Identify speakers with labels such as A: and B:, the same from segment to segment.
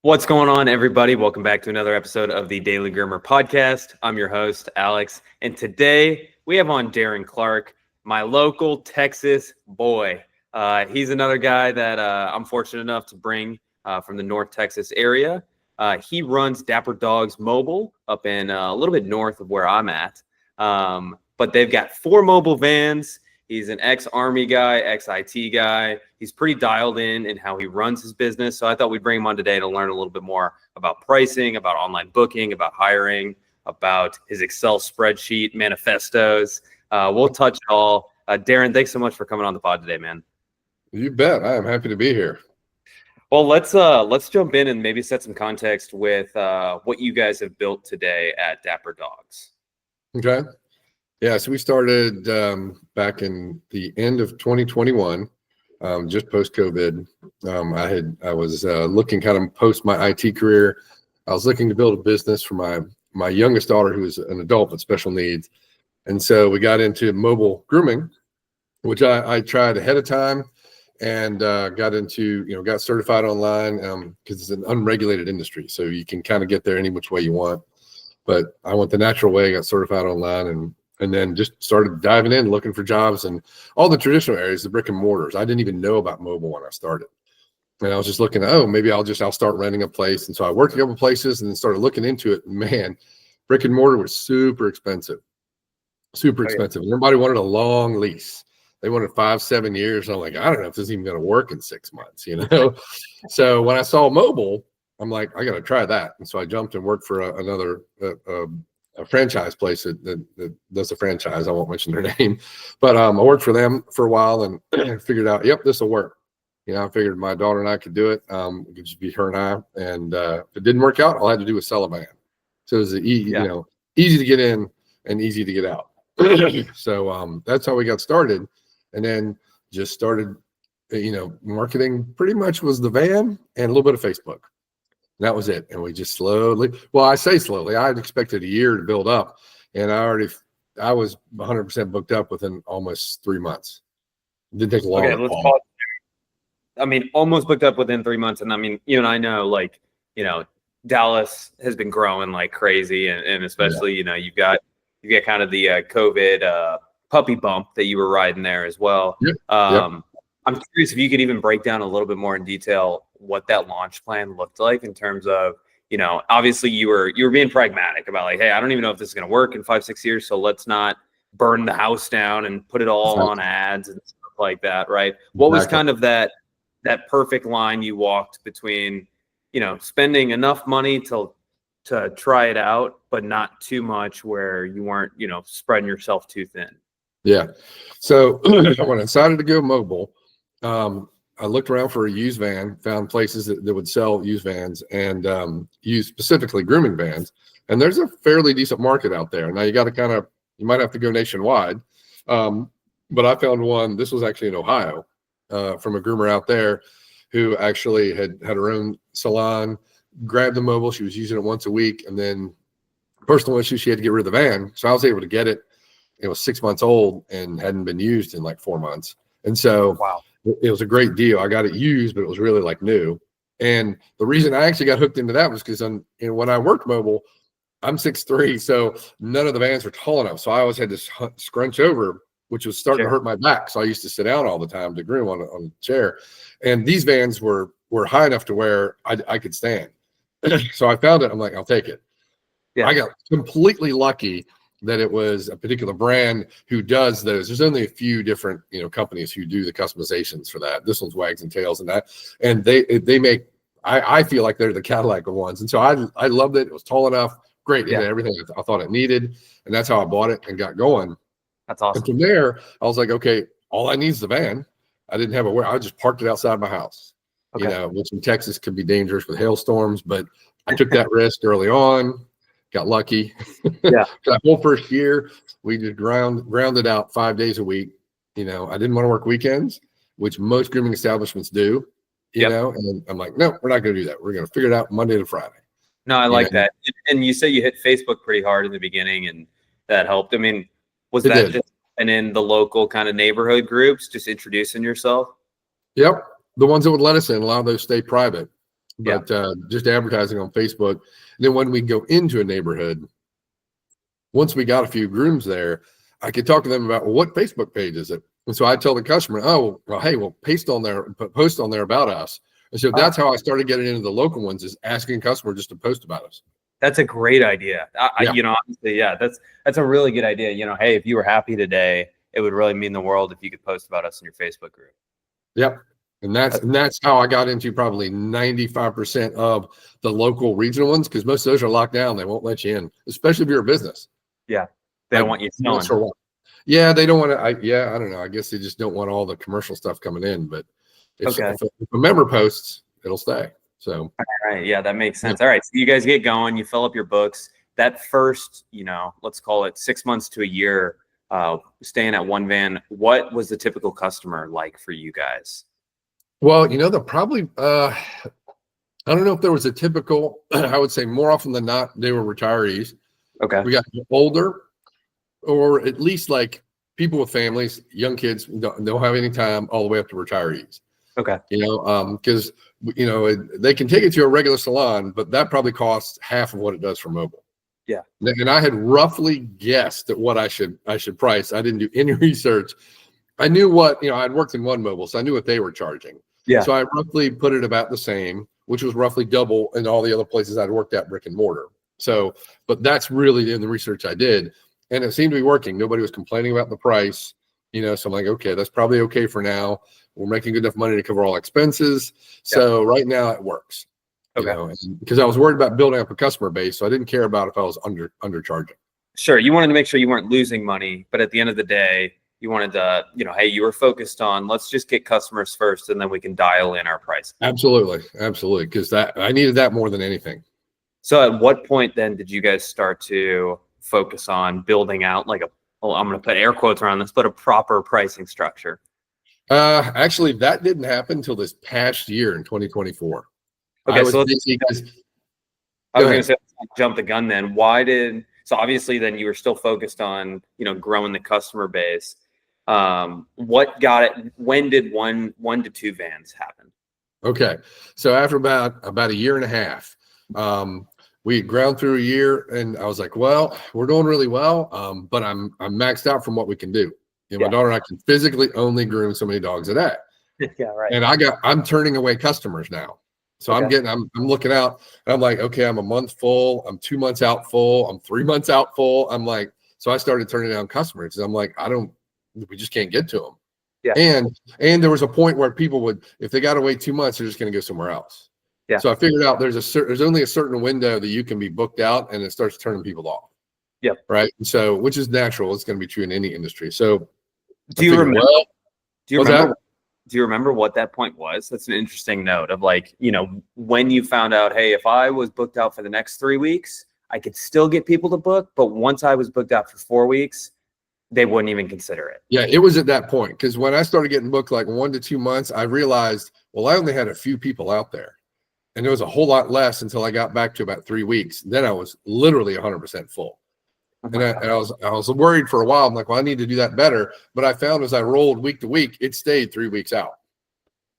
A: What's going on, everybody? Welcome back to another episode of the Daily Groomer podcast. I'm your host, Alex, and today we have on Darren Clarke, my local Texas boy. He's another guy that I'm fortunate enough to bring from the North Texas area. He runs Dapper Dogs Mobile up in a little bit north of where I'm at, but they've got 4 mobile vans. He's an ex-Army guy, ex-IT guy. He's pretty dialed in how he runs his business. So I thought we'd bring him on today to learn a little bit more about pricing, about online booking, about hiring, about his Excel spreadsheet, manifestos. We'll touch it all. Darren, thanks so much for coming on the pod today, man.
B: You bet. I am happy to be here.
A: Well, let's jump in and maybe set some context with what you guys have built today at Dapper Dogs.
B: Okay. Yeah, so we started back in the end of 2021, just post-COVID. I was looking kind of post my IT career. I was looking to build a business for my youngest daughter, who is an adult with special needs. And so we got into mobile grooming, which I tried ahead of time and got into, got certified online because it's an unregulated industry. So you can kind of get there any which way you want. But I went the natural way, got certified online, and then just started diving in, looking for jobs and all the traditional areas, the brick and mortars. I didn't even know about mobile when I started. And I was just looking, maybe I'll start renting a place. And so I worked a couple places and then started looking into it. Man, brick and mortar was super expensive. Everybody wanted a long lease. They wanted 5-7 years. I'm like, I don't know if this is even going to work in 6 months, So when I saw mobile, I'm like, I got to try that. And so I jumped and worked for another a franchise place that does a franchise. I won't mention their name, but I worked for them for a while and figured out, yep, this will work. I figured my daughter and I could do it. It could just be her and I. And if it didn't work out, all I had to do was sell a van. So it was easy to get in and easy to get out. So that's how we got started. And then just started, marketing pretty much was the van and a little bit of Facebook. And that was it. And we just I say slowly, I expected a year to build up. And I was 100% booked up within almost 3 months. It didn't take long.
A: Okay, let's pause. Almost booked up within 3 months. And you and I know, Dallas has been growing like crazy. And especially, you've got kind of the COVID puppy bump that you were riding there as well.
B: Yep.
A: I'm curious if you could even break down a little bit more in detail what that launch plan looked like in terms of, obviously you were being pragmatic about hey, I don't even know if this is going to work in 5-6 years. So let's not burn the house down and put it all on ads and stuff like that. Right. What was kind of that perfect line you walked between, spending enough money to try it out, but not too much where you weren't, spreading yourself too thin?
B: Yeah. So when I decided to go mobile, I looked around for a used van, found places that would sell used vans and use specifically grooming vans. And there's a fairly decent market out there. Now you might have to go nationwide. But I found one, this was actually in Ohio, from a groomer out there who actually had her own salon, grabbed the mobile. She was using it once a week. And then personal issue, she had to get rid of the van. So I was able to get it. It was 6 months old and hadn't been used in like 4 months. And so
A: wow.
B: It was a great deal. I got it used, but it was really like new. And the reason I actually got hooked into that was because when I worked mobile, I'm 6'3", so none of the vans were tall enough. So I always had to scrunch over, which was starting to hurt my back. So I used to sit down all the time to groom on a chair. And these vans were high enough to where I could stand. So I found it. I'm like, I'll take it. Yeah. I got completely lucky that it was a particular brand who does those. There's only a few different, companies who do the customizations for that. This one's Wags and Tails and that. And they make, I feel like they're the Cadillac of ones. And so I loved it. It was tall enough, great. It had everything I thought it needed. And that's how I bought it and got going.
A: That's awesome.
B: And from there, I was like, okay, all I need is the van. I didn't have I just parked it outside my house, which in Texas can be dangerous with hailstorms, but I took that risk early on. Got lucky.
A: Yeah.
B: That whole first year, we just grounded out 5 days a week. I didn't want to work weekends, which most grooming establishments do, and I'm like, no, we're not going to do that. We're going to figure it out Monday to Friday.
A: No, I like that. And you say you hit Facebook pretty hard in the beginning and that helped. Was that just in the local kind of neighborhood groups, just introducing yourself?
B: Yep. The ones that would let us in, a lot of those stay private. but just advertising on Facebook. And then when we go into a neighborhood, once we got a few grooms there, I could talk to them about, well, what Facebook page is it? And so I tell the customer, oh, well, hey, well, post on there about us. And so that's how I started getting into the local ones, is asking customers just to post about us.
A: That's a great idea. Honestly, that's a really good idea. Hey, if you were happy today, it would really mean the world if you could post about us in your Facebook group.
B: Yep. And that's how I got into probably 95% of the local regional ones, because most of those are locked down. They won't let you in, especially if you're a business.
A: Yeah. They don't want you selling.
B: Yeah, they don't want to. I don't know. I guess they just don't want all the commercial stuff coming in. But if a member posts, it'll stay. So,
A: all right. Yeah, that makes sense. All right. So you guys get going, you fill up your books. That first, let's call it 6 months to a year, staying at one van, what was the typical customer like for you guys?
B: Well, they're probably, I don't know if there was a typical, I would say more often than not, they were retirees.
A: Okay.
B: We got older, or at least like people with families, young kids don't have any time, all the way up to retirees.
A: Okay.
B: Because, they can take it to a regular salon, but that probably costs half of what it does for mobile.
A: Yeah.
B: And I had roughly guessed at what I should price. I didn't do any research. I knew what, I'd worked in one mobile, so I knew what they were charging.
A: Yeah.
B: So I roughly put it about the same, which was roughly double in all the other places I'd worked at, brick and mortar. So, but that's really in the research I did. And it seemed to be working. Nobody was complaining about the price, so I'm like, okay, that's probably okay for now. We're making good enough money to cover all expenses. So right now it works.
A: Okay.
B: Because I was worried about building up a customer base. So I didn't care about if I was undercharging.
A: Sure. You wanted to make sure you weren't losing money, but at the end of the day, you wanted to, hey, you were focused on, let's just get customers first, and then we can dial in our price.
B: Absolutely. Because I needed that more than anything.
A: So at what point then did you guys start to focus on building out I'm going to put air quotes around this, but a proper pricing structure?
B: Actually, that didn't happen until this past year in 2024.
A: Okay, I was going to say, jump the gun then. So obviously then you were still focused on, growing the customer base. What got it? When did one to two vans happen? Okay.
B: So after about a year and a half, we ground through a year, and I was like, well, we're doing really well. But I'm maxed out from what we can do. My daughter and I can physically only groom so many dogs a day.
A: Yeah, right.
B: And I'm turning away customers now. So I'm looking out, and I'm like, okay, I'm a month full. I'm 2 months out full. I'm 3 months out full. I'm like, so I started turning down customers because I'm like, we just can't get to them.
A: Yeah.
B: And there was a point where people would, if they got to wait 2 months, they're just going to go somewhere else.
A: Yeah.
B: So I figured out there's only a certain window that you can be booked out, and it starts turning people off.
A: Yeah.
B: Right. And so, which is natural. It's going to be true in any industry. So
A: do you remember what that point was? That's an interesting note of when you found out, hey, if I was booked out for the next 3 weeks, I could still get people to book. But once I was booked out for 4 weeks, they wouldn't even consider it.
B: Yeah, it was at that point. Because when I started getting booked 1 to 2 months, I realized, well, I only had a few people out there. And there was a whole lot less until I got back to about 3 weeks. Then I was literally 100% full. And I was worried for a while. I'm like, well, I need to do that better. But I found as I rolled week to week, it stayed 3 weeks out.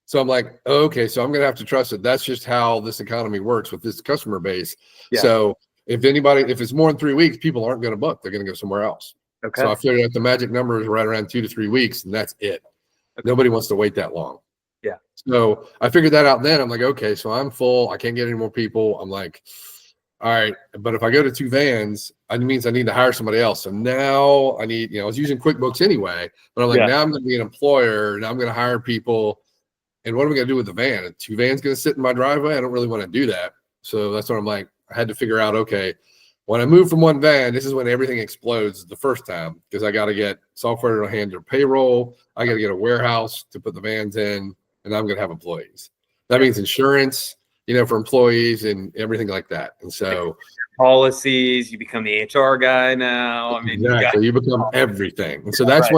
B: So I'm like, okay, so I'm going to have to trust it. That's just how this economy works with this customer base. Yeah. So if it's more than 3 weeks, people aren't going to book. They're going to go somewhere else. Okay. So I figured out the magic number is right around 2 to 3 weeks, and that's it. Okay. Nobody wants to wait that long.
A: Yeah.
B: So I figured that out then. I'm like, okay, so I'm full. I can't get any more people. I'm like, all right, but if I go to 2 vans, it means I need to hire somebody else. So now I need, I was using QuickBooks anyway, but I'm like, now I'm going to be an employer, and I'm going to hire people. And what am I going to do with the van? Are 2 vans going to sit in my driveway? I don't really want to do that. So that's what I'm like, I had to figure out, okay, when I move from 1 van, this is when everything explodes the first time, because I got to get software to handle payroll. I got to get a warehouse to put the vans in, and I'm going to have employees. That means insurance, for employees and everything like that. And so
A: policies, you become the HR guy now. I mean,
B: exactly. You become everything. And so that's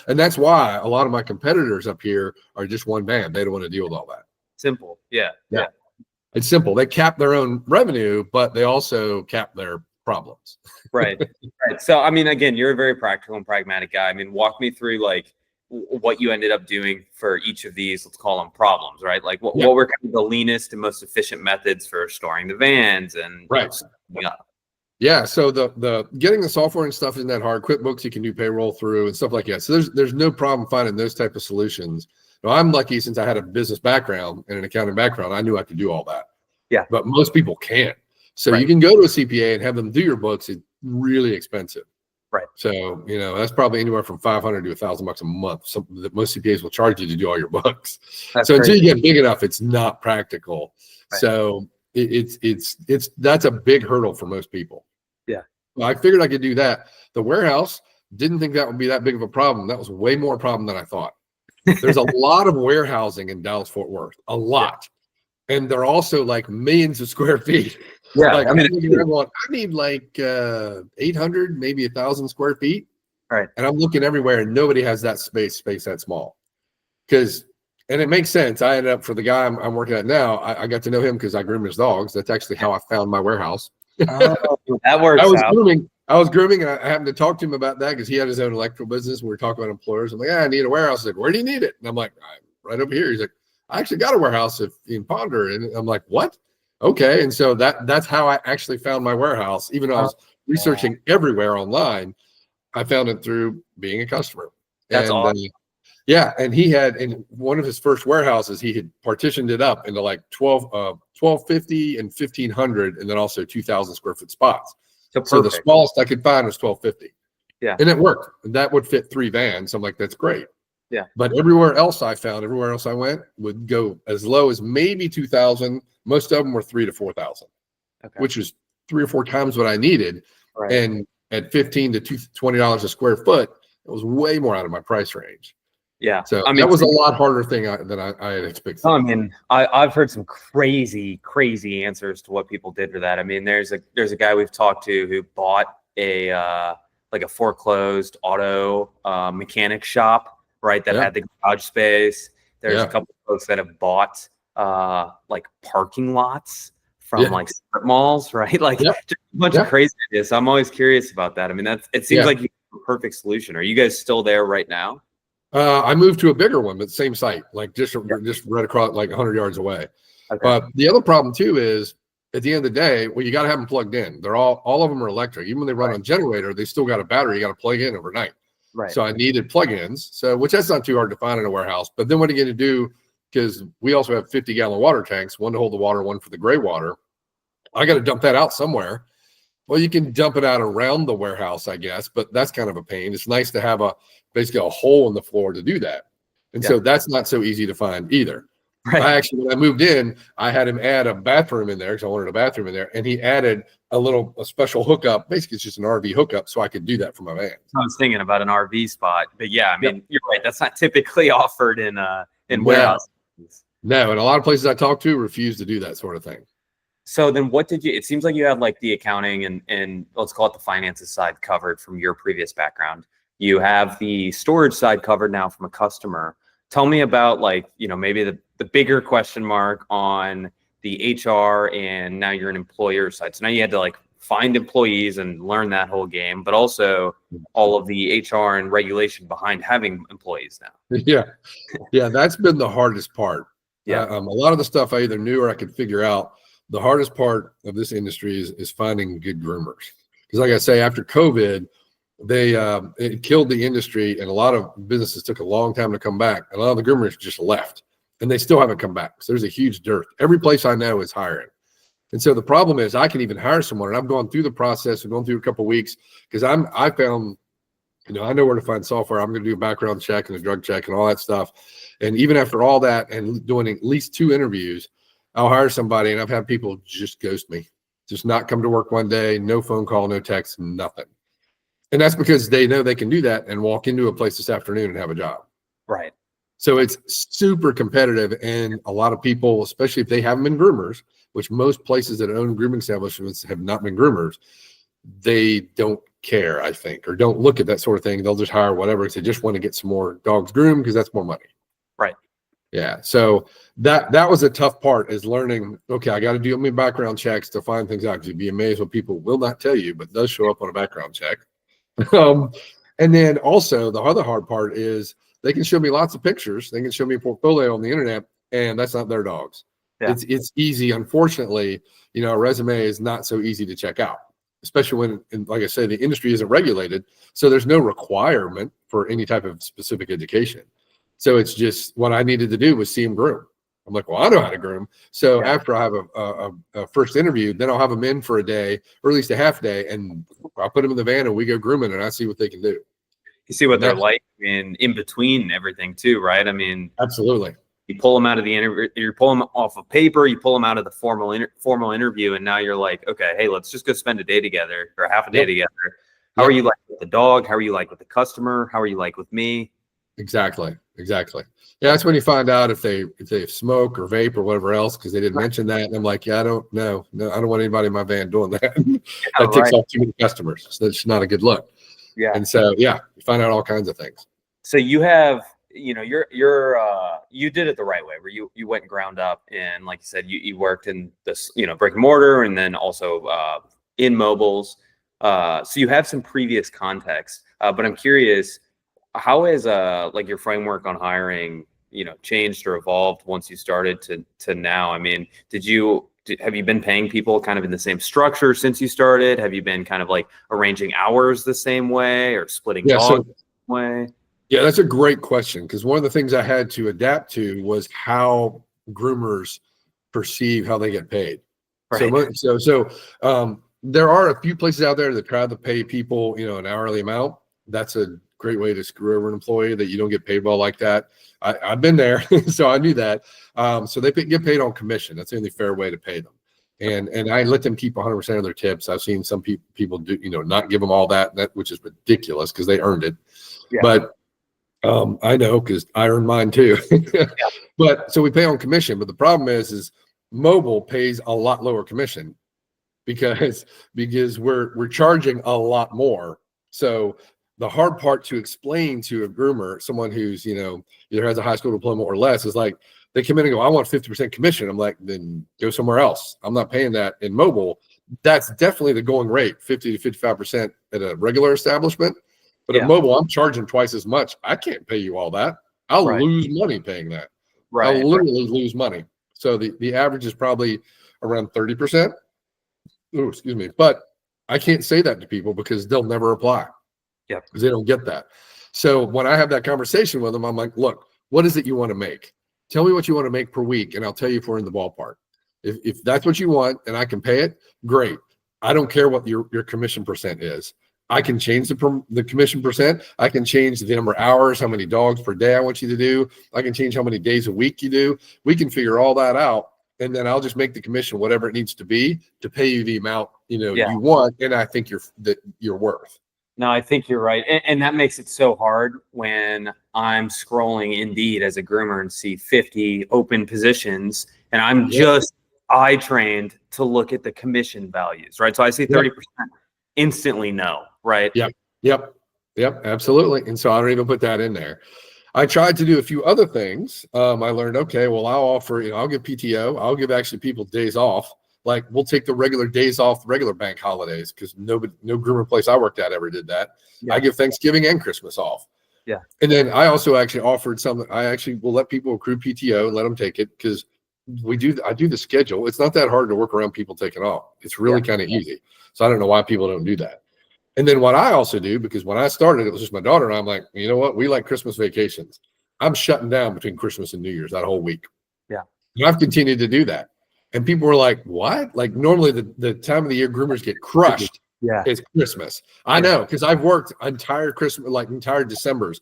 B: that's why a lot of my competitors up here are just 1 van. They don't want to deal with all that.
A: Simple. Yeah.
B: It's simple. They cap their own revenue, but they also cap their problems.
A: Right. So, I mean, again, you're a very practical and pragmatic guy. I mean, walk me through what you ended up doing for each of these, let's call them problems, right? Like what were kind of the leanest and most efficient methods for storing the vans and
B: Yeah, so the getting the software and stuff isn't that hard. QuickBooks you can do payroll through and stuff like that. So there's no problem finding those type of solutions. Now, I'm lucky since I had a business background and an accounting background, I knew I could do all that.
A: Yeah.
B: But most people can't. So you can go to a CPA and have them do your books. It's really expensive.
A: Right.
B: So, that's probably anywhere from $500 to $1,000 a month. Most CPAs will charge you to do all your books.
A: That's
B: so
A: crazy.
B: until you get big enough, it's not practical.
A: Right.
B: So that's a big hurdle for most people.
A: Yeah.
B: Well, I figured I could do that. The warehouse, didn't think that would be that big of a problem. That was way more a problem than I thought. There's a lot of warehousing in Dallas Fort Worth, a lot. Yeah. And they're also like millions of square feet.
A: Yeah.
B: Like, I need like 800, maybe 1,000 square feet.
A: Right.
B: And I'm looking everywhere and nobody has that space that small. And it makes sense. I ended up, for the guy I'm working at now, I got to know him because I groom his dogs. That's actually how I found my warehouse.
A: Oh, that works
B: I was grooming and I happened to talk to him about that because he had his own electrical business. We were talking about employers. I'm like, I need a warehouse. He's like, where do you need it? And I'm like, right over here. He's like, I actually got a warehouse in Ponder. And I'm like, what? Okay. And so that's how I actually found my warehouse. Even though I was researching everywhere online, I found it through being a customer.
A: That's awesome.
B: Yeah. And he had, in one of his first warehouses, he had partitioned it up into like 1250 and 1500, and then also 2,000 square foot spots. So the smallest I could find was 1250.
A: Yeah.
B: And it worked. And that would fit 3 vans. I'm like, that's great.
A: Yeah.
B: But everywhere else I went would go as low as maybe 2,000. Most of them were 3,000 to 4,000, which was 3 or 4 times what I needed.
A: Right.
B: And at $15 to $20 a square foot, it was way more out of my price range.
A: Yeah.
B: So that was a lot harder thing than I had expected.
A: I mean, I've heard some crazy answers to what people did for that. I mean, there's a guy we've talked to who bought a foreclosed auto mechanic shop, right? That had the garage space. There's a couple of folks that have bought like parking lots from like strip malls, right? Like just a bunch of crazy ideas. So I'm always curious about that. I mean, it seems like you have a perfect solution. Are you guys still there right now?
B: I moved to a bigger one, but same site, like just right across, like 100 yards away. Okay. But the other problem too is, at the end of the day, well, you got to have them plugged in. They're all of them are electric. Even when they run on generator, they still got a battery. You got to plug in overnight.
A: Right.
B: So I needed plug-ins. So, which that's not too hard to find in a warehouse. But then what are you going to do? Because we also have 50-gallon water tanks, one to hold the water, one for the gray water. I got to dump that out somewhere. Well, you can dump it out around the warehouse, I guess, but that's kind of a pain. It's nice to have basically a hole in the floor to do that. And so that's not so easy to find either. Right. When I moved in, I had him add a bathroom in there because I wanted a bathroom in there. And he added a special hookup. Basically, it's just an RV hookup so I could do that for my van.
A: I was thinking about an RV spot, but yeah, I mean, you're right. That's not typically offered in warehouses.
B: No, and a lot of places I talk to refuse to do that sort of thing.
A: So then it seems like you had like the accounting and let's call it the finances side covered from your previous background. You have the storage side covered now from a customer. Tell me about maybe the bigger question mark on the HR and now you're an employer side. So now you had to find employees and learn that whole game, but also all of the HR and regulation behind having employees now.
B: Yeah. That's been the hardest part.
A: Yeah.
B: A lot of the stuff I either knew or I could figure out. The hardest part of this industry is finding good groomers. Because like I say, after COVID, it killed the industry and a lot of businesses took a long time to come back. A lot of the groomers just left and they still haven't come back. So there's a huge dearth. Every place I know is hiring. And so the problem is I can even hire someone, and I've gone through the process and gone through a couple of weeks because I found, I know where to find software. I'm going to do a background check and a drug check and all that stuff. And even after all that and doing at least 2 interviews, I'll hire somebody and I've had people just ghost me, just not come to work one day, no phone call, no text, nothing. And that's because they know they can do that and walk into a place this afternoon and have a job.
A: Right.
B: So it's super competitive. And a lot of people, especially if they haven't been groomers, which most places that own grooming establishments have not been groomers, they don't care, I think, or don't look at that sort of thing. They'll just hire whatever because they just want to get some more dogs groomed because that's more money.
A: Right.
B: Yeah. So that was a tough part, is learning, okay, I got to do my background checks to find things out, because you'd be amazed what people will not tell you, but does show up on a background check. And then also the other hard part is they can show me lots of pictures. They can show me a portfolio on the internet, and that's not their dogs.
A: Yeah.
B: It's easy. Unfortunately, a resume is not so easy to check out, especially when, like I said, the industry isn't regulated. So there's no requirement for any type of specific education. So it's just what I needed to do was see them groom. I'm like, well, I know how to groom. So after I have a first interview, then I'll have them in for a day, or at least a half day, and I'll put them in the van and we go grooming, and I see what they can do.
A: You see what they're like in between everything too, right? I mean,
B: absolutely.
A: You pull them out of the interview, you pull them off of paper, you pull them out of the formal interview, and now you're like, okay, hey, let's just go spend a day together or half a day together. How are you like with the dog? How are you like with the customer? How are you like with me?
B: Exactly. Yeah, that's when you find out if they smoke or vape or whatever else, because they didn't mention that. And I'm like, yeah, I don't want anybody in my van doing that. That takes off too many customers. So that's not a good look. Yeah. And so you find out all kinds of things.
A: So you have, you did it the right way, where you went and ground up, and like you said, you worked in this, brick and mortar, and then also in mobiles. So you have some previous context, but I'm curious, how has like your framework on hiring, changed or evolved once you started to now? I mean, have you been paying people kind of in the same structure since you started? Have you been kind of like arranging hours the same way, or splitting dogs the same way?
B: Yeah, that's a great question, because one of the things I had to adapt to was how groomers perceive how they get paid. Right. So there are a few places out there that try to pay people, an hourly amount. That's a great way to screw over an employee, that you don't get paid well like that. I've been there, so I knew that. So they get paid on commission. That's the only fair way to pay them. And I let them keep 100% of their tips. I've seen some people do, not give them all that, which is ridiculous, because they earned it. Yeah. But I know, because I earned mine too. But so we pay on commission. But the problem is mobile pays a lot lower commission, because we're charging a lot more. So the hard part to explain to a groomer, someone who's, either has a high school diploma or less, is like, they come in and go, I want 50% commission. I'm like, then go somewhere else. I'm not paying that in mobile. That's definitely the going rate, 50 to 55% at a regular establishment. But at mobile, I'm charging twice as much. I can't pay you all that. I'll lose money paying that. I'll literally lose money. So the average is probably around 30%. Oh, excuse me. But I can't say that to people, because they'll never apply. Yeah, because they don't get that. So when I have that conversation with them, I'm like, look, what is it you want to make? Tell me what you want to make per week, and I'll tell you if we're in the ballpark. If that's what you want and I can pay it, great. I don't care what your commission percent is. I can change the commission percent. I can change the number of hours, how many dogs per day I want you to do. I can change how many days a week you do. We can figure all that out, and then I'll just make the commission whatever it needs to be to pay you the amount you want, and I think you're worth.
A: No, I think you're right. And that makes it so hard when I'm scrolling Indeed as a groomer and see 50 open positions, and I'm just eye trained to look at the commission values, right? So I see 30%, instantly no, right?
B: Yep, absolutely. And so I don't even put that in there. I tried to do a few other things. I learned, okay, well, I'll offer, I'll give PTO. I'll give actually people days off. Like, we'll take the regular days off, regular bank holidays, because no groomer place I worked at ever did that. I give Thanksgiving and Christmas off. Yeah. And then I also actually offered something. I actually will let people accrue PTO and let them take it, because I do the schedule. It's not that hard to work around people taking off. It's really kind of easy. So I don't know why people don't do that. And then what I also do, because when I started, it was just my daughter and I'm like, you know what? We like Christmas vacations. I'm shutting down between Christmas and New Year's that whole week. Yeah. And I've continued to do that. And people were like, what? Like, normally the time of the year groomers get crushed. Yeah, it's Christmas. I know, because I've worked entire Christmas, like entire Decembers,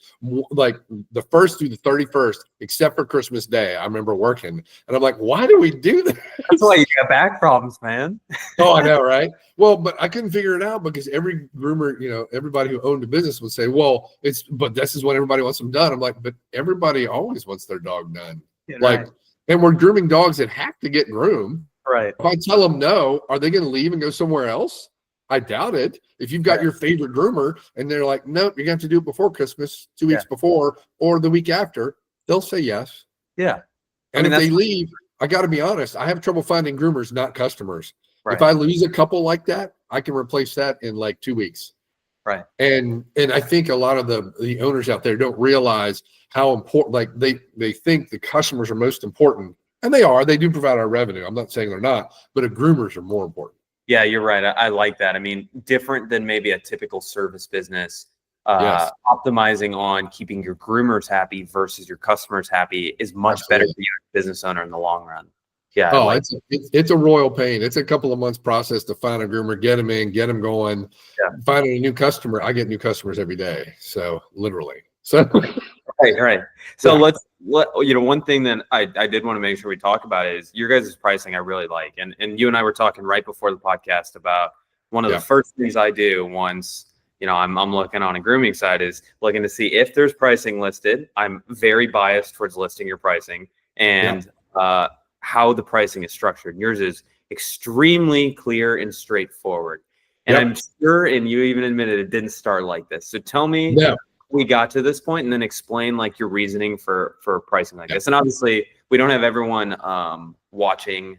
B: like the 1st through the 31st, except for Christmas Day. I remember working, and I'm like, why do we do this?
A: That's why you got back problems, man.
B: Oh, I know, right? Well, but I couldn't figure it out, because every groomer, everybody who owned a business would say, well, but this is what everybody wants them done. I'm like, but everybody always wants their dog done. Yeah, like, right. And we're grooming dogs that have to get groomed. Right. If I tell them no, are they going to leave and go somewhere else? I doubt it. If you've got your favorite groomer and they're like, nope, you're going to have to do it before Christmas, 2 weeks before, or the week after, they'll say yes. Yeah. And if they leave, I got to be honest, I have trouble finding groomers, not customers. Right. If I lose a couple like that, I can replace that in like 2 weeks.
A: Right.
B: And I think a lot of the owners out there don't realize how important, like they think the customers are most important, and they do provide our revenue. I'm not saying they're not, but groomers are more important.
A: Yeah, you're right. I like that. I mean, different than maybe a typical service business.
B: Yes.
A: Optimizing on keeping your groomers happy versus your customers happy is much better for you as a business owner in the long run. Yeah.
B: Oh, it's a royal pain. It's a couple of months process to find a groomer, get them in, get them going.
A: Yeah.
B: Finding a new customer. I get new customers every day. So literally. So
A: right. So one thing that I did want to make sure we talk about is your guys' pricing. I really like, and you and I were talking right before the podcast about one of the first things I do once, I'm looking on a grooming side is looking to see if there's pricing listed. I'm very biased towards listing your pricing and how the pricing is structured. Yours is extremely clear and straightforward. And I'm sure, and you even admitted it didn't start like this. So tell me we got to this point and then explain like your reasoning for pricing like this. And obviously we don't have everyone watching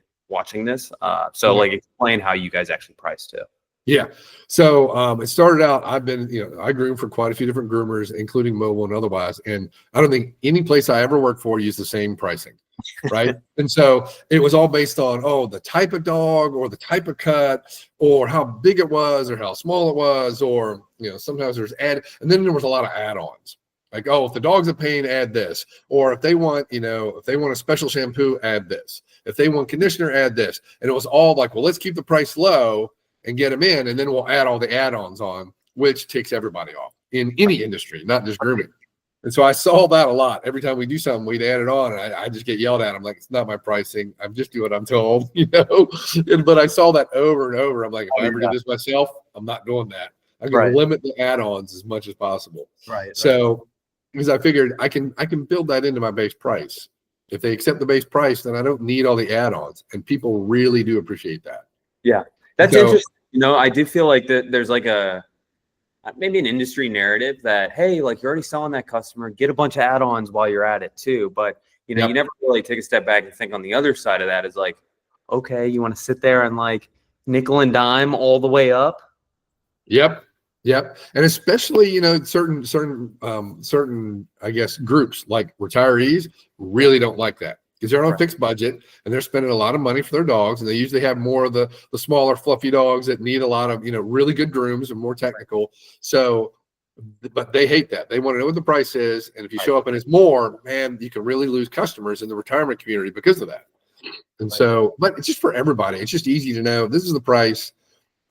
A: this. So like explain how you guys actually price too.
B: Yeah. So it started out, I groomed for quite a few different groomers, including mobile and otherwise. And I don't think any place I ever worked for used the same pricing. Right. And so it was all based on, the type of dog or the type of cut or how big it was or how small it was, or, sometimes there's and then there was a lot of add-ons. Like, if the dog's a pain, add this. Or if they want, if they want a special shampoo, add this. If they want conditioner, add this. And it was all like, well, let's keep the price low and get them in, and then we'll add all the add-ons on, which takes everybody off in any industry, not just grooming. And so I saw that a lot. Every time we do something, we'd add it on, and I just get yelled at. I'm like, it's not my pricing. I'm just doing what I'm told, But I saw that over and over. I'm like, if I ever did this myself, I'm not doing that. I'm going to limit the add-ons as much as possible.
A: Right.
B: So, because I figured I can build that into my base price. If they accept the base price, then I don't need all the add-ons, and people really do appreciate that.
A: Yeah, that's interesting. I do feel like that there's like maybe an industry narrative that, hey, like you're already selling that customer, get a bunch of add-ons while you're at it too. But, you never really take a step back and think on the other side of that is like, okay, you want to sit there and like nickel and dime all the way up?
B: Yep. And especially, certain, I guess, groups like retirees really don't like that. Because they're on a fixed budget and they're spending a lot of money for their dogs, and they usually have more of the smaller fluffy dogs that need a lot of really good grooms and more technical. So, but they hate that. They want to know what the price is, and if you show up and it's more, man, you can really lose customers in the retirement community because of that. And so, but it's just for everybody. It's just easy to know this is the price.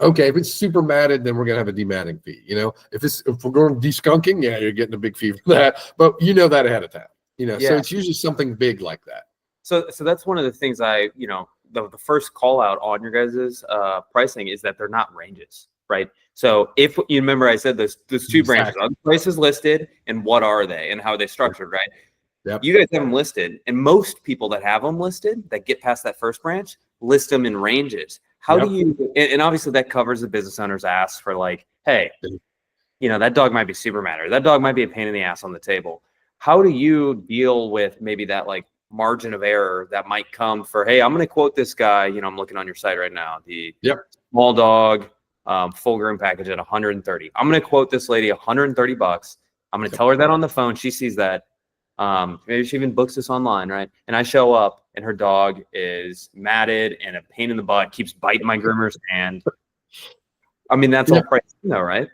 B: Okay, if it's super matted, then we're gonna have a dematting fee. If we're going deskunking, you're getting a big fee for that. But that ahead of time. So it's usually something big like that.
A: So that's one of the things the first call out on your guys' pricing is that they're not ranges, right? So if you remember, I said those two branches, are the prices listed and what are they and how are they structured, right?
B: Yep.
A: You guys have them listed, and most people that have them listed that get past that first branch list them in ranges. How do you, and obviously that covers the business owner's ass for like, hey, that dog might be super mad, or that dog might be a pain in the ass on the table. How do you deal with maybe that like margin of error that might come for, hey, I'm going to quote this guy, I'm looking on your site right now, the small dog full groom package at 130. I'm going to quote this lady $130. I'm going to tell her that on the phone. She sees that. Maybe she even books this online, right? And I show up and her dog is matted and a pain in the butt, keeps biting my groomer's hand. I mean, that's all priced in though, right?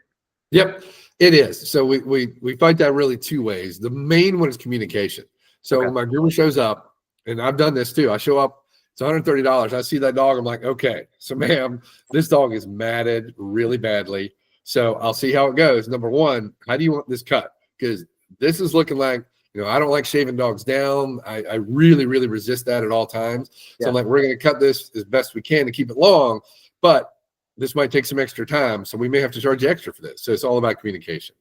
B: Yep, it is. So we fight that really two ways. The main one is communication. So when my groomer shows up, and I've done this too, I show up, it's $130. I see that dog. I'm like, okay, so ma'am, this dog is matted really badly. So I'll see how it goes. Number one, how do you want this cut? Because this is looking like, I don't like shaving dogs down. I really, really resist that at all times. So I'm like, we're going to cut this as best we can to keep it long, but this might take some extra time. So we may have to charge you extra for this. So it's all about communication.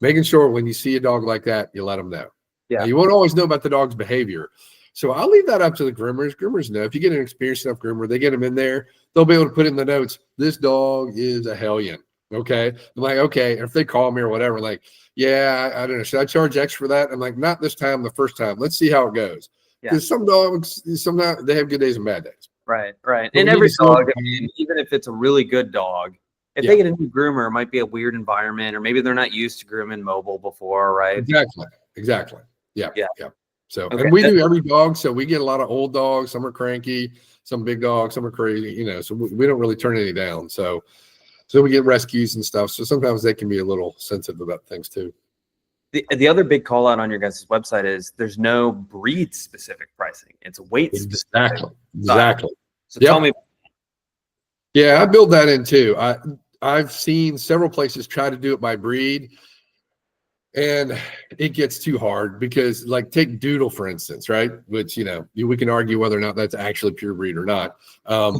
B: Making sure when you see a dog like that, you let them know.
A: Yeah.
B: Now, you won't always know about the dog's behavior. So I'll leave that up to the groomers. Groomers know. If you get an experienced enough groomer, they get them in there, they'll be able to put in the notes, this dog is a hellion. Okay. I'm like, okay. And if they call me or whatever, like, yeah, I don't know. Should I charge extra for that? I'm like, not this time, the first time. Let's see how it goes. Because some dogs, sometimes they have good days and bad days.
A: Right. And every dog, I mean, even if it's a really good dog, if they get a new groomer, it might be a weird environment, or maybe they're not used to grooming mobile before, right?
B: Exactly. Yeah. So,
A: Okay.
B: and we do every dog. So we get a lot of old dogs. Some are cranky, some big dogs, some are crazy, so we don't really turn any down. So we get rescues and stuff. So sometimes they can be a little sensitive about things too.
A: The other big call out on your guys' website is there's no breed specific pricing. It's weight specific.
B: Exactly.
A: So tell me.
B: Yeah, I build that in too. I've seen several places try to do it by breed, and it gets too hard because, like, take Doodle for instance, right? Which we can argue whether or not that's actually pure breed or not.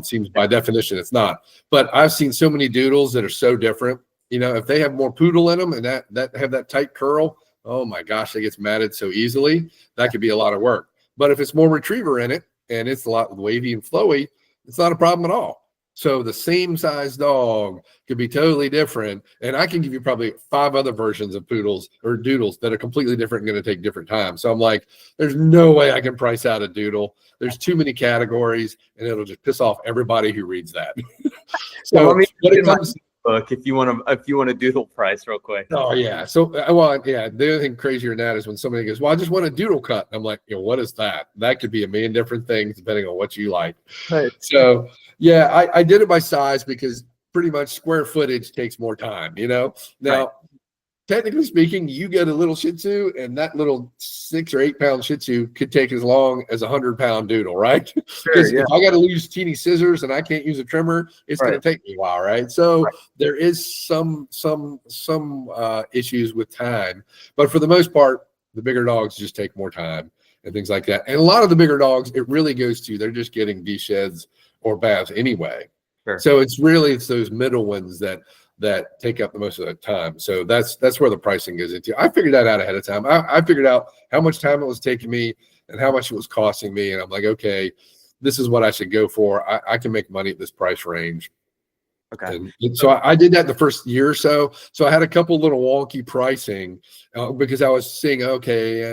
B: Seems by definition it's not. But I've seen so many Doodles that are so different. If they have more poodle in them and that have that tight curl, oh my gosh, it gets matted so easily. That could be a lot of work. But if it's more retriever in it and it's a lot wavy and flowy, it's not a problem at all. So the same size dog could be totally different. And I can give you probably 5 other versions of poodles or doodles that are completely different and going to take different times. So I'm like, there's no way I can price out a doodle. There's too many categories, and it'll just piss off everybody who reads that. So
A: let me
B: when it comes
A: book if you want to doodle price real quick.
B: Oh yeah. So the other thing crazier than that is when somebody goes, well, I just want a doodle cut. I'm like, what is that? That could be a million different things depending on what you like.
A: Right.
B: So yeah, I did it by size because pretty much square footage takes more time, Now,
A: right.
B: Technically speaking, you get a little Shih Tzu, and that little 6 or 8 pound Shih Tzu could take as long as 100-pound doodle, right? Because if I got to use teeny scissors and I can't use a trimmer, it's going to take me a while, right? So there is some issues with time, but for the most part, the bigger dogs just take more time and things like that. And a lot of the bigger dogs, it really goes to they're just getting de-sheds or baths anyway.
A: Sure.
B: So it's those middle ones that take up the most of the time. So that's where the pricing goes into. I figured that out ahead of time. I figured out how much time it was taking me and how much it was costing me. And I'm like, okay, this is what I should go for. I can make money at this price range.
A: Okay.
B: And so I did that the first year or so. So I had a couple little wonky pricing because I was seeing,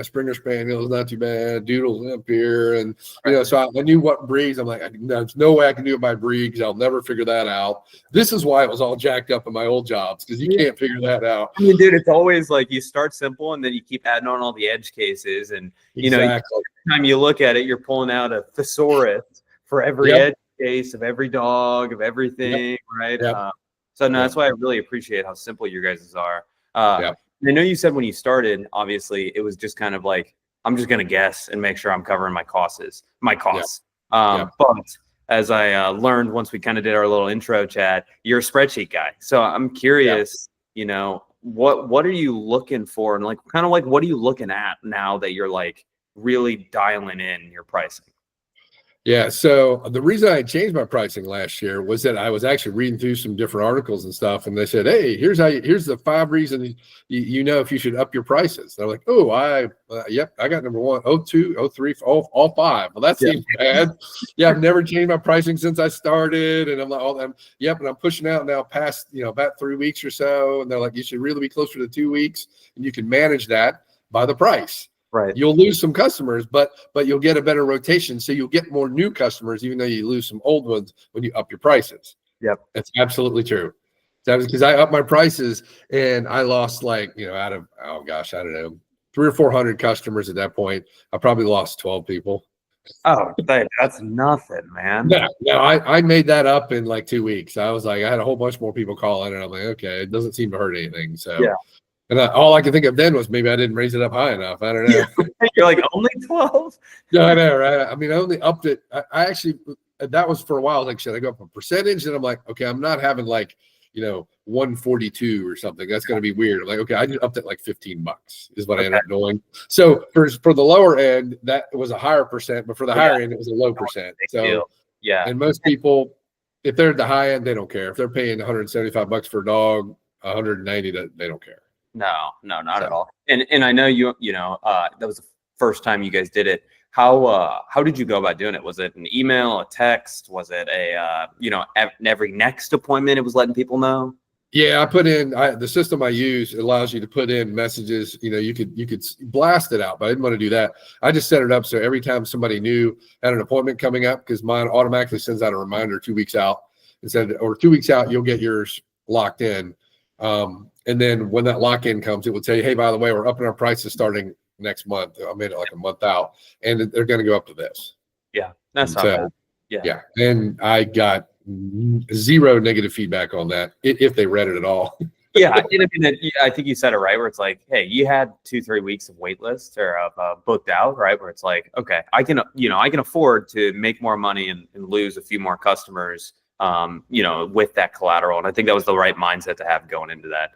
B: Springer Spaniel is not too bad, Doodle's up here. And, so I knew what breeds. I'm like, there's no way I can do it by breed because I'll never figure that out. This is why it was all jacked up in my old jobs, because you can't figure that out.
A: I mean, dude, it's always like you start simple and then you keep adding on all the edge cases. And, every time you look at it, you're pulling out a thesaurus for every edge case of every dog, of everything, right? That's why I really appreciate how simple you guys are. I know you said when you started, obviously it was just kind of like, I'm just going to guess and make sure I'm covering my costs. But as I learned once we kind of did our little intro chat, you're a spreadsheet guy. So I'm curious, what are you looking for? And what are you looking at now that you're like really dialing in your pricing?
B: Yeah. So the reason I changed my pricing last year was that I was actually reading through some different articles and stuff. And they said, hey, here's the 5 reasons if you should up your prices. And I'm like, oh, I got number 1, 2, 3, all 5. Well, that seems bad. I've never changed my pricing since I started. And I'm like, and I'm pushing out now past, about 3 weeks or so. And they're like, you should really be closer to 2 weeks, and you can manage that by the price.
A: Right.
B: You'll lose some customers, but you'll get a better rotation. So you'll get more new customers, even though you lose some old ones when you up your prices.
A: Yep.
B: That's absolutely true. That was because I upped my prices and I lost out of, I don't know, 300 or 400 customers at that point. I probably lost 12 people.
A: Oh, that's nothing, man.
B: No, I made that up in like 2 weeks. I was like, I had a whole bunch more people calling, and I'm like, okay, it doesn't seem to hurt anything. So and all I could think of then was maybe I didn't raise it up high enough. I don't know.
A: You're like, only 12?
B: Yeah, I know, right? I mean, I only upped it. I actually, that was for a while. Like, should I go up a percentage? And I'm like, okay, I'm not having 142 or something. That's going to be weird. I'm like, okay, I just upped it like $15 is what I ended up doing. So for the lower end, that was a higher percent, but for the higher end, it was a low percent. So and most people, if they're at the high end, they don't care. If they're paying $175 for a dog, 190, they don't care.
A: No, not at all. And I know that was the first time you guys did it. How did you go about doing it? Was it an email, a text? Was it every next appointment it was letting people know? Yeah,
B: I put in the system I use allows you to put in messages. You could blast it out, but I didn't want to do that. I just set it up so every time somebody new had an appointment coming up, because mine automatically sends out a reminder 2 weeks out, and said, or 2 weeks out, you'll get yours locked in. And then when that lock-in comes, it would say, hey, by the way, we're upping our prices starting next month. I made it like a month out, and they're going to go up to this.
A: Yeah, that's
B: And
A: not
B: so,
A: bad. Yeah.
B: And I got zero negative feedback on that, if they read it at all.
A: Yeah, I think you said it right. Where it's like, hey, you had 2-3 weeks of wait list or booked out, right? Where it's like, okay, I can afford to make more money and lose a few more customers, with that collateral. And I think that was the right mindset to have going into that.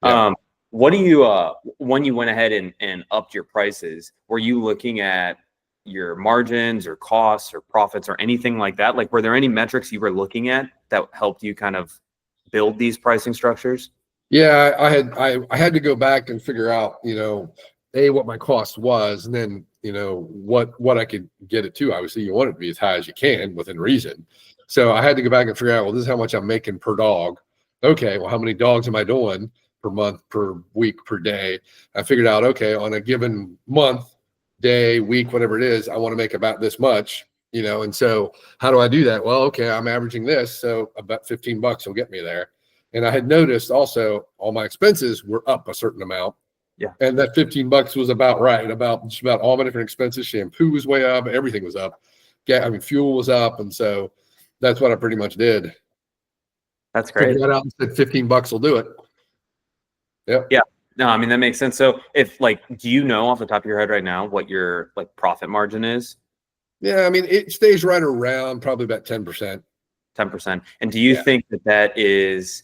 B: Yeah.
A: What do you when you went ahead and upped your prices, were you looking at your margins or costs or profits or anything like that? Like, were there any metrics you were looking at that helped you kind of build these pricing structures?
B: Yeah, I had to go back and figure out, what my cost was, and then, what I could get it to. Obviously, you want it to be as high as you can within reason. So I had to go back and figure out, well, this is how much I'm making per dog. Okay, well, how many dogs am I doing per month, per week, per day? I figured out, okay, on a given month, day, week, whatever it is, I want to make about this much, and so how do I do that? Well, okay, I'm averaging this, so about $15 will get me there. And I had noticed also all my expenses were up a certain amount.
A: Yeah.
B: And that $15 was about right, about just about all my different expenses. Shampoo was way up, everything was up. Yeah, fuel was up. And so that's what I pretty much did.
A: That's great.
B: Figured that out and said $15 will do it. Yep.
A: Yeah. No, that makes sense. So do you know off the top of your head right now what your profit margin is?
B: Yeah, it stays right around probably about 10%.
A: 10%. And do you think that is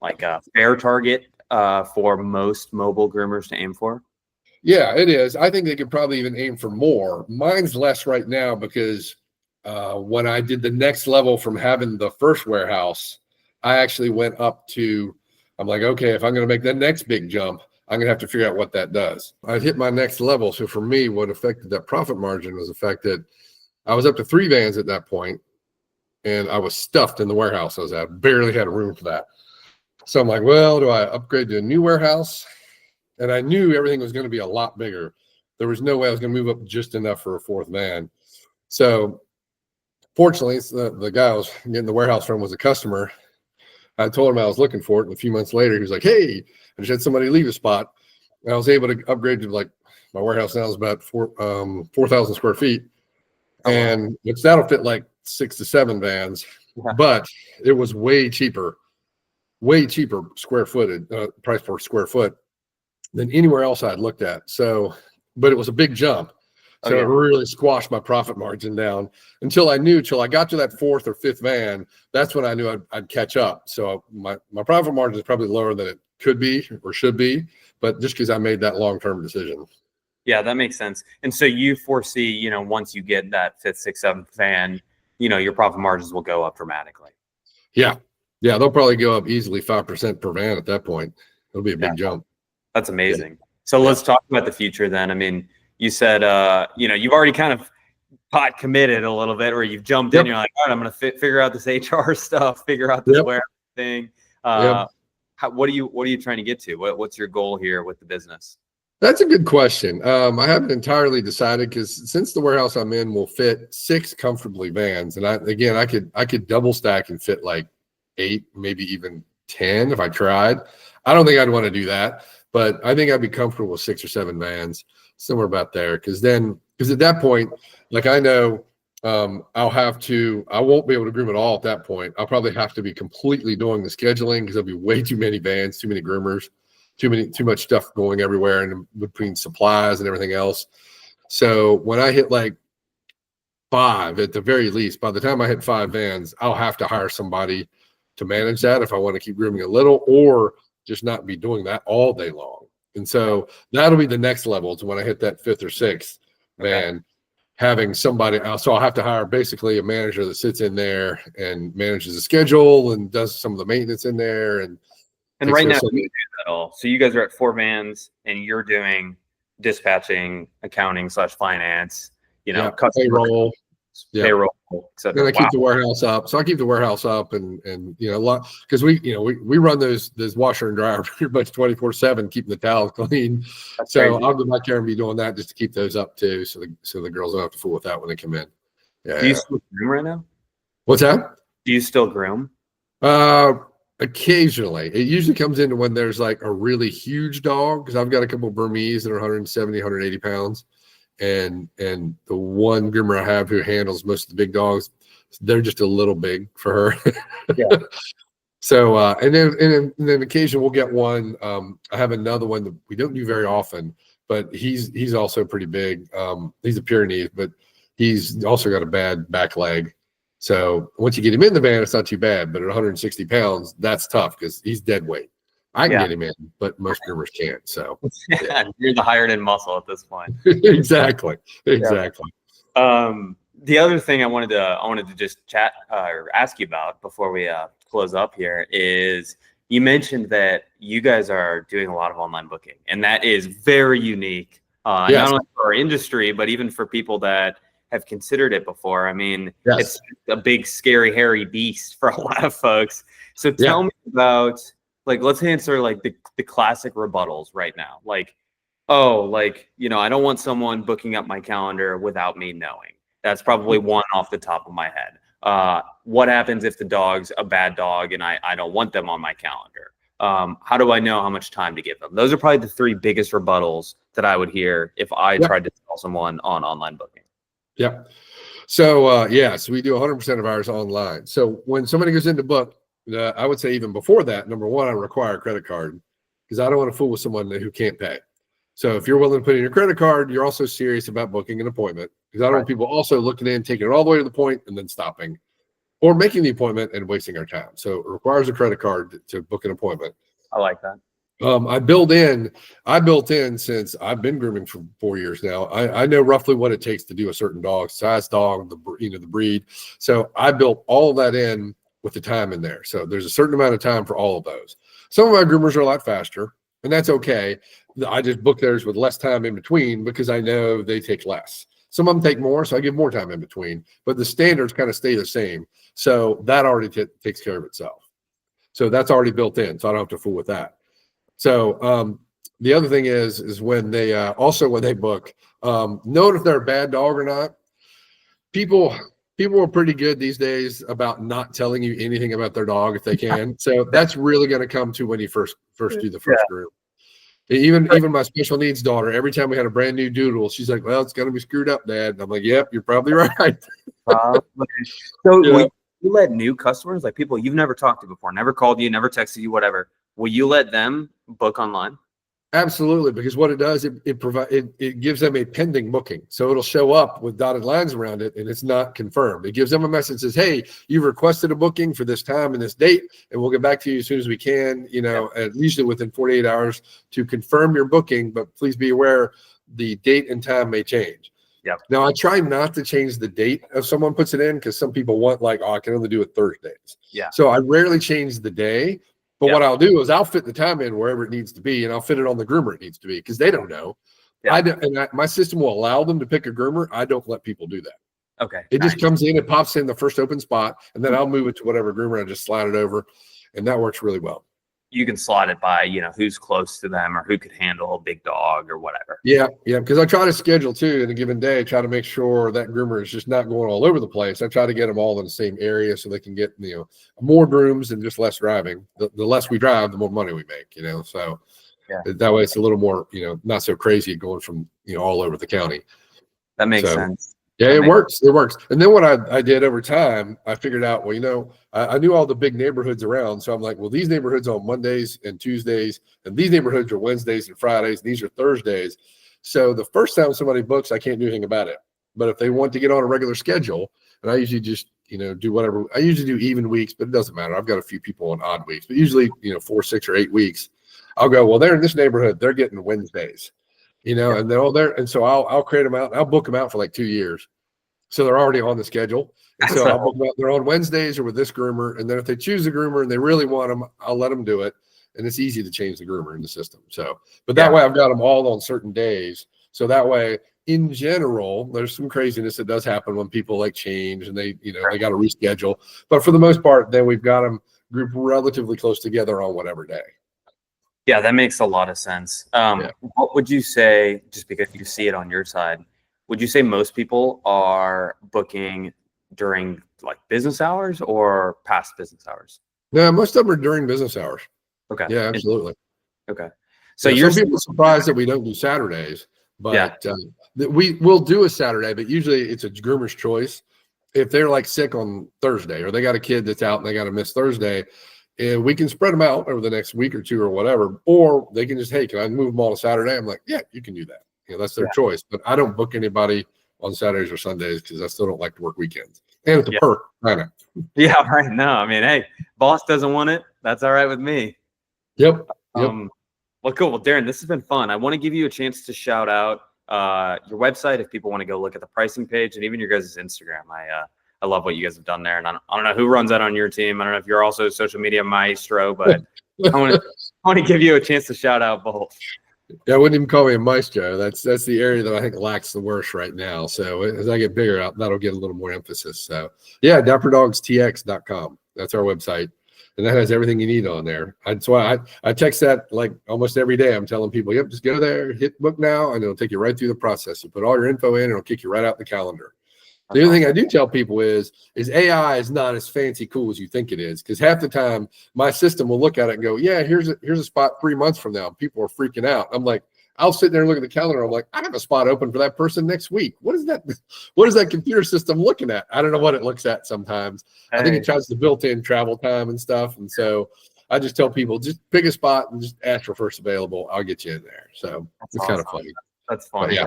A: like a fair target for most mobile groomers to aim for?
B: Yeah, it is. I think they could probably even aim for more. Mine's less right now because when I did the next level from having the first warehouse, I actually went up to, I'm like, okay, if I'm going to make that next big jump, I'm going to have to figure out what that does. I hit my next level. So for me, what affected that profit margin was the fact that I was up to 3 vans at that point, and I was stuffed in the warehouse I was at. Barely had room for that. So I'm like, well, do I upgrade to a new warehouse? And I knew everything was going to be a lot bigger. There was no way I was going to move up just enough for a 4th van. So fortunately, the guy I was getting the warehouse from was a customer. I told him I was looking for it. And a few months later, he was like, hey, I just had somebody leave a spot. And I was able to upgrade to my warehouse now is about 4,000 square feet. And that'll fit 6 to 7 vans. Yeah. But it was way cheaper square footed price per square foot than anywhere else I'd looked at. So, but it was a big jump. So it really squashed my profit margin down till I got to that 4th or 5th van. That's when I knew I'd catch up. So my profit margin is probably lower than it could be or should be, but just because I made that long-term decision.
A: Yeah, that makes sense. And so you foresee, once you get that 5th, 6th, 7th van, your profit margins will go up dramatically.
B: Yeah. Yeah, they'll probably go up easily 5% per van at that point. It'll be a big jump.
A: That's amazing. Yeah. So let's talk about the future then. You said, you've already kind of pot committed a little bit, or you've jumped in. You're like, all right, I'm going to figure out this HR stuff, figure out this warehouse thing. What are you trying to get to? What's your goal here with the business?
B: That's a good question. I haven't entirely decided because since the warehouse I'm in will fit 6 comfortably vans, and I could double stack and fit 8, maybe even 10 if I tried. I don't think I'd want to do that, but I think I'd be comfortable with 6 or 7 vans, somewhere about there. Because at that point, I know I won't be able to groom at all at that point. I'll probably have to be completely doing the scheduling because there'll be way too many vans, too many groomers, too much stuff going everywhere and between supplies and everything else. So when I hit 5 at the very least, by the time I hit 5 vans, I'll have to hire somebody to manage that if I want to keep grooming a little, or just not be doing that all day long. And so that'll be the next level to when I hit that 5th or 6th van, having somebody else. So I'll have to hire basically a manager that sits in there and manages the schedule and does some of the maintenance in there. And
A: right now, you do that all. So you guys are at 4 vans and you're doing dispatching, accounting / finance,
B: payroll,
A: payroll, etc.
B: Then I keep the warehouse up. So I keep the warehouse up and a lot, because we run those washer and dryer pretty much 24/7, keeping the towels clean. That's crazy. I'll go back there and be doing that just to keep those up too. So the girls don't have to fool with that when they come in. Yeah.
A: Do you still groom right now?
B: What's that?
A: Do you still groom?
B: Occasionally, it usually comes in when there's like a really huge dog, because I've got a couple of Burmese that are 170, 180 pounds. And the one groomer I have who handles most of the big dogs, they're just a little big for her.
A: Yeah.
B: So and then occasionally we'll get one. I have another one that we don't do very often, but he's also pretty big. He's a Pyrenees, but he's also got a bad back leg. So once you get him in the van, it's not too bad. But at 160 pounds, that's tough because he's dead weight. I can get him in, but most groomers can't. So
A: You're the hired in muscle at this point.
B: Exactly.
A: The other thing I wanted to just chat or ask you about before we close up here is you mentioned that you guys are doing a lot of online booking, and that is very unique, not only for our industry, but even for people that have considered it before. I mean, it's a big, scary, hairy beast for a lot of folks. So tell me about, like, let's answer like the classic rebuttals right now. Like, I don't want someone booking up my calendar without me knowing. That's probably one off the top of my head. What happens if the dog's a bad dog and I don't want them on my calendar? How do I know how much time to give them? Those are probably the three biggest rebuttals that I would hear if I tried to sell someone on online booking.
B: Yeah. So, so we do 100% of ours online. So when somebody goes into book, I would say even before that, number one, I require a credit card because I don't want to fool with someone who can't pay. So if you're willing to put in your credit card, you're also serious about booking an appointment, because I don't want people also looking in, taking it all the way to the point and then stopping, or making the appointment and wasting our time. So it requires a credit card to book an appointment.
A: I like that.
B: I built in since I've been grooming for 4 years now. I know roughly what it takes to do a certain dog, size dog, the breed. So I built all of that in with the time in there. So there's a certain amount of time for all of those. Some of my groomers are a lot faster, and that's okay. I just book theirs with less time in between because I know they take less. Some of them take more, so I give more time in between, but the standards kind of stay the same. So that already takes care of itself. So that's already built in, so I don't have to fool with that. So the other thing is when they when they book, note if they're a bad dog or not. People are pretty good these days about not telling you anything about their dog if they can. So that's really going to come to when you first do the first groom. Even my special needs daughter, every time we had a brand new doodle, she's like, "Well, it's going to be screwed up, Dad." And I'm like, "Yep, you're probably right."
A: So you let new customers, like people you've never talked to before, never called you, never texted you, whatever, will you let them book online?
B: Absolutely, because what it does, it gives them a pending booking. So it'll show up with dotted lines around it, and it's not confirmed. It gives them a message that says, "Hey, you've requested a booking for this time and this date, and we'll get back to you as soon as we can, at least within 48 hours to confirm your booking, but please be aware the date and time may change."
A: Yep.
B: Now, I try not to change the date if someone puts it in, because some people want I can only do it Thursdays.
A: Yeah.
B: So I rarely change the day. But what I'll do is I'll fit the time in wherever it needs to be, and I'll fit it on the groomer it needs to be, because they don't know. My system will allow them to pick a groomer. I don't let people do that.
A: Okay.
B: It just comes in, it pops in the first open spot, and then I'll move it to whatever groomer. I just slide it over, and that works really well.
A: You can slot it by, who's close to them or who could handle a big dog or whatever.
B: Yeah, because I try to schedule too in a given day, try to make sure that groomer is just not going all over the place. I try to get them all in the same area so they can get, more grooms and just less driving. The less we drive, the more money we make, so that way it's a little more, not so crazy going from, all over the county.
A: That makes sense.
B: Yeah, it works. It works. And then what I did over time, I figured out, I knew all the big neighborhoods around. So I'm like, well, these neighborhoods are on Mondays and Tuesdays, and these neighborhoods are Wednesdays and Fridays, and these are Thursdays. So the first time somebody books, I can't do anything about it. But if they want to get on a regular schedule, and I usually just, do whatever. I usually do even weeks, but it doesn't matter. I've got a few people on odd weeks, but usually, 4, 6, or 8 weeks, I'll go, well, they're in this neighborhood. They're getting Wednesdays. And they're all there. And so I'll create them out. I'll book them out for like 2 years. So they're already on the schedule. And so I'll book them out. They're on Wednesdays or with this groomer. And then if they choose a groomer and they really want them, I'll let them do it. And it's easy to change the groomer in the system. So, but that way I've got them all on certain days. So that way, in general, there's some craziness that does happen when people change and they, they got to reschedule. But for the most part, then we've got them grouped relatively close together on whatever day.
A: Yeah, that makes a lot of sense. What would you say, just because you see it on your side, would you say most people are booking during business hours or past business hours?
B: No, most of them are during business hours.
A: Okay.
B: Yeah, absolutely.
A: Okay. So
B: yeah,
A: you're
B: some people are surprised that we don't do Saturdays, but we will do a Saturday, but usually it's a groomer's choice. If they're like sick on Thursday or they got a kid that's out and they got to miss Thursday, and we can spread them out over the next week or two or whatever, or they can just, hey, can I move them all to Saturday? I'm like, yeah, you can do that. That's their choice. But I don't book anybody on Saturdays or Sundays because I still don't like to work weekends. And it's a perk, kind of.
A: Yeah, right. No, I mean, hey, boss doesn't want it. That's all right with me.
B: Yep.
A: Well, cool. Well, Darren, this has been fun. I want to give you a chance to shout out your website if people want to go look at the pricing page and even your guys' Instagram. I love what you guys have done there. And I don't know who runs that on your team. I don't know if you're also a social media maestro, but I want to give you a chance to shout out both.
B: Yeah, I wouldn't even call me a maestro. That's the area that I think lacks the worst right now. So as I get bigger, that'll get a little more emphasis. So yeah, dapperdogstx.com. That's our website. And that has everything you need on there. That's why I text that like almost every day. I'm telling people, yep, just go there, hit book now, and it'll take you right through the process. You put all your info in, and it'll kick you right out the calendar. The other thing I do tell people is AI is not as fancy cool as you think it is, because half the time my system will look at it and go, yeah, here's a spot 3 months from now. People are freaking out. I'm like, I'll sit there and look at the calendar. I'm like, I have a spot open for that person next week. What is that? What is that computer system looking at? I don't know what it looks at sometimes. I think it tries the built-in travel time and stuff. And so I just tell people, just pick a spot and just ask for first available. I'll get you in there. So it's kind of funny.
A: That's funny.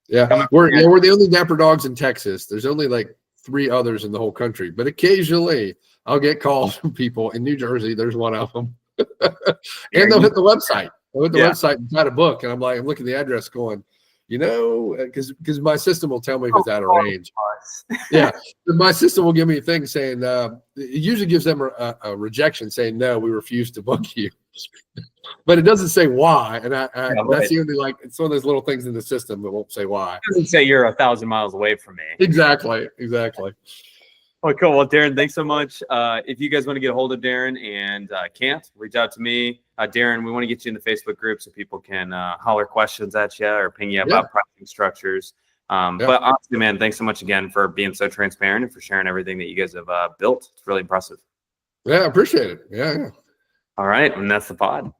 B: Yeah. We're the only Dapper Dogs in Texas. There's only like 3 others in the whole country, but occasionally I'll get calls from people in New Jersey. There's one of them. And they'll hit the website. I went to the website and got a book, and I'm looking at the address going, because my system will tell me if it's out of range. Yeah, my system will give me a thing saying, it usually gives them a rejection saying, no, we refuse to book you. But it doesn't say why, and that's the only it's one of those little things in the system that won't say why.
A: It doesn't say you're 1,000 miles away from me.
B: Exactly.
A: Oh, cool. Well, Darren, thanks so much. If you guys want to get a hold of Darren and can't, reach out to me. Darren, we want to get you in the Facebook group so people can holler questions at you or ping you about pricing structures. But honestly, man, thanks so much again for being so transparent and for sharing everything that you guys have built. It's really impressive.
B: Yeah, I appreciate it. Yeah.
A: All right. And that's the pod.